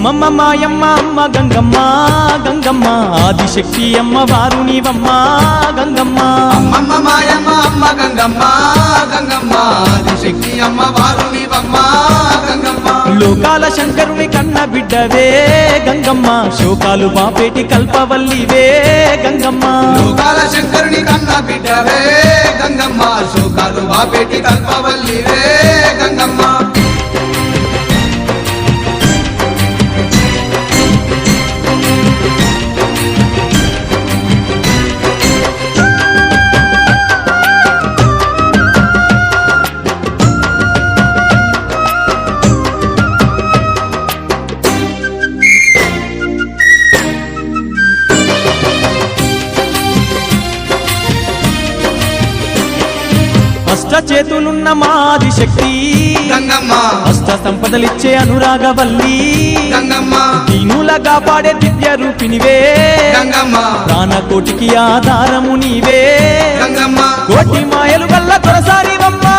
అమ్మమ్మ మాయమ్మ అమ్మ గంగమ్మ గంగమ్మ ఆదిశక్తి అమ్మ వారు నీవమ్మ గంగమ్మ అమ్మమ్మ మాయమ్మ అమ్మ గంగమ్మ గంగమ్మ ఆదిశక్తి అమ్మ వారు నీవమ్మ గంగమ్మ లోకాల శంకరుని కన్న బిడ్డవే గంగమ్మ శోకాలు బాపేటి కల్పవల్లివే గంగమ్మ లోకాల శంకరుని కన్న బిడ్డవే గంగమ్మ శోకాలు బాపేటి కల్పవల్లివే గంగమ్మ అష్ట చేతులున్న మాది శక్తి గంగమ్మ అష్ట సంపదలిచ్చే అనురాగవల్లి గంగమ్మ దీనులగా పాడే దివ్య రూపినివే గంగమ్మ ప్రాణకోటికి ఆధారము నీవే గంగమ్మ కోటి మాయలు వల్ల తొలసారివమ్మా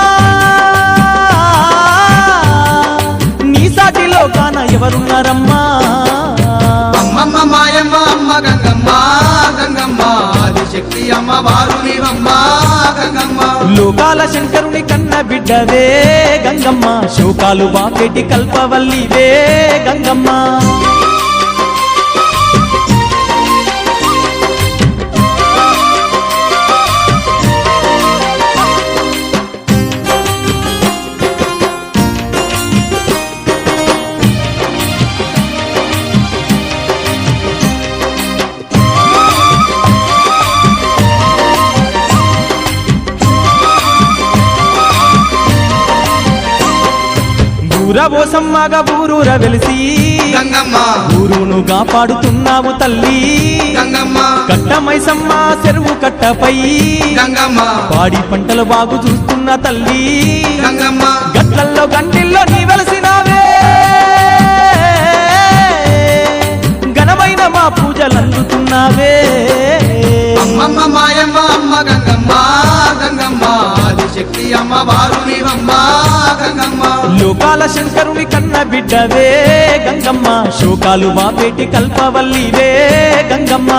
నీ సాటిలో కాన ఎవరున్నారమ్మా అమ్మమ్మ మాయమ్మ అమ్మ గంగమ్మ గంగమ్మ ఆదిశక్తి అమ్మ వారు నీవమ్మ గంగమ్మ లోకాల శంకరుని కన్న బిడ్డవే గంగమ్మ శోకాలు బాపెటి కల్పవల్లివే గంగమ్మ ఊరబోసమ్మగా ఊరూర వెలిసి గంగమ్మ ఊరును కాపాడుతున్నావు తల్లి గంగమ్మ కట్టమైసమ్మ చెరువు కట్టపై గంగమ్మ పాడి పంటలు బాగు చూస్తున్న తల్లి గంగమ్మ గట్లల్లో గంటిల్లో నీ వెలసినావే ఘనమైన మా పూజలు అందుతున్నావే అమ్మమ్మ మాయమ్మ అమ్మ గంగమ్మ గంగమ్మ ఆదిశక్తి అమ్మ వారు నీవమ్మ గంగమ్మ లోకాల శంకరుని కన్న బిడ్డవే గంగమ్మ శోకాలు బాపేటి కల్పవల్లివే గంగమ్మ